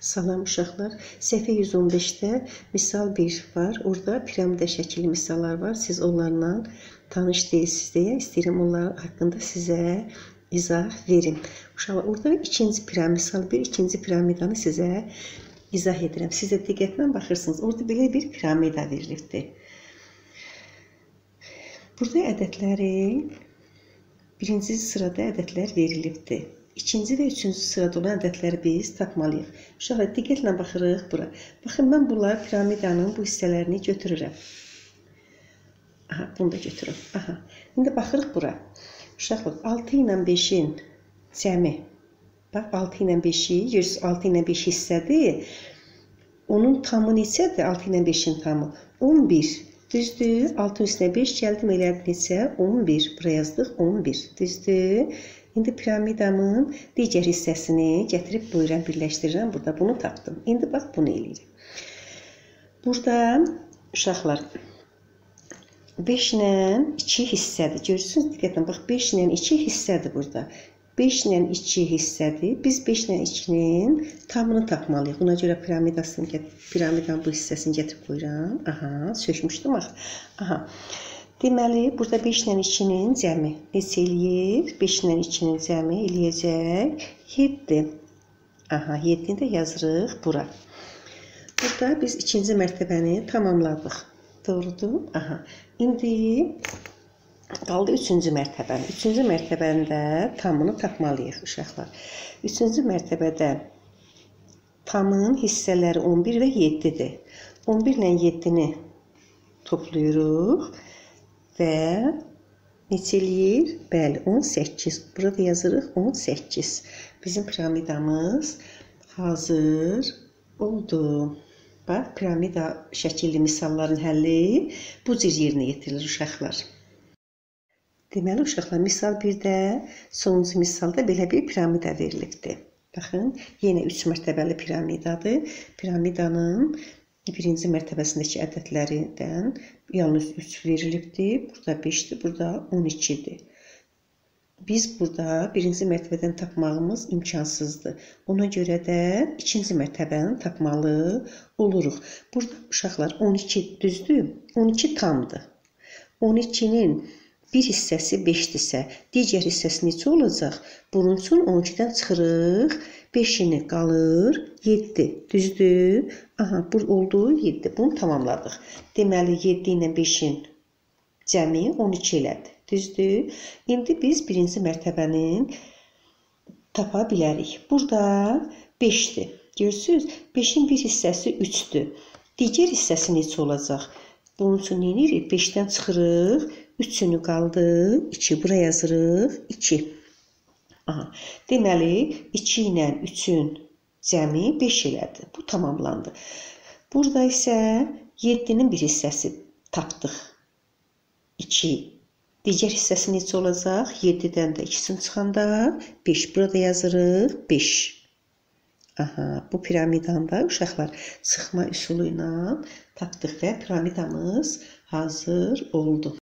Salam uşaqlar. Səhifə 115-də misal 1 var. Orada piramida şəkilli misallar var. Siz onlarla tanış deyilsiniz deyə istəyirəm onlar haqqında sizə izah verim. Uşaqlar, orada misal 1, ikinci piramidanı sizə izah edirəm. Siz də diqqətlə baxırsınız. Orada belə bir piramida verilibdir. Burada ədədləri birinci sırada ədədlər verilibdir. İkinci və üçüncü sırada olan ədədləri biz tapmalıyıq. Uşaqlar, diqqətlə baxırıq bura. Baxın, mən bunlar piramidanın bu hissələrini götürürəm. Aha, bunu da götürürüm. Aha. İndi baxırıq bura. Uşaqlar, 6 ilə 5-in cəmi. Bax, 6 ilə 5-i, 6 ilə 5 hissədir. Onun tamı neçədir? 6 ilə 5-in tamı 11. Düzdür? 6 üstünə 5 gəldim, elədim neçə? 11. Buraya yazdıq 11. Düzdür? İndi piramidamın digər hissəsini gətirib buyuram, birləşdirirəm. Burada bunu tapdım. İndi bax, bunu eləyirəm. Burada uşaqlar 5 ilə 2 hissədir. Görürsünüz, diqqətlə, bax 5 ilə 2 hissədir burada. 5 ilə 2 hissədir. Biz 5 ilə 2-nin tamını tapmalıyıq. Buna görə piramidanın bu hissəsini gətirib buyuram. Aha, sökmüşdüm. Aha. Deməli, burada 5 ilə 2-nin cəmi neçə eləyir? 5 ilə 2-nin cəmi eləyəcək 7. Aha, 7-ni də yazırıq bura. Burada biz ikinci mərtəbəni tamamladıq. Doğrudur? Aha. İndi qaldı üçüncü mərtəbəni. Üçüncü mərtəbəndə tamını tapmalıyıq uşaqlar. Üçüncü mərtəbədə tamın hissələri 11 və 7-dir. 11 ilə 7-ni toplayırıq. Və neçə eləyir? Bəli, 18. Burada yazırıq 18. Bizim piramidamız hazır oldu. Bax, piramida şəkilli misalların həlli bu cür yerinə yetirilir uşaqlar. Deməli, uşaqlar, misal 1-də, sonuncu misalda belə bir piramida verilibdir. Baxın, yenə 3 mərtəbəli piramidadır. Piramidanın birinci mərtəbəsindəki ədədlərindən yalnız 3 verilibdir. Burada 5-dir, burada 12-dir. Biz burada birinci mərtəbədən tapmağımız imkansızdır. Ona görə də ikinci mərtəbəni tapmalı oluruq. Burada uşaqlar 12 düzdür, 12 tamdır. 12-nin bir hissəsi 5-dirsə, digər hissəsi neçə olacaq? Bunun üçün 12-dən çıxırıq, 5-ini qalır 7. Düzdür? Aha, bu oldu 7. Bunu tamamladıq. Deməli, 7 ilə 5-in cəmi 12 elədi. Düzdür? İndi biz birinci mərtəbənin tapa bilərik. Burada 5-dir. Görürsünüz? 5-in bir hissəsi 3-dür. Digər hissəsi neçə olacaq? Bunun üçün nə edirik? 5-dən çıxırıq. 3-ünü qaldı. 2. Bura yazırıq. 2. Aha. Deməli, 2 ilə 3-ün cəmi 5 elədi. Bu tamamlandı. Burada isə 7-nin bir hissəsi tapdıq. 2. Digər hissəsi neçə olacaq? 7-dən də 2-sini çıxanda 5. Burada yazırıq 5. Aha, bu piramidanda uşaqlar çıxma üsulu ilə tapdıq və piramidamız hazır oldu.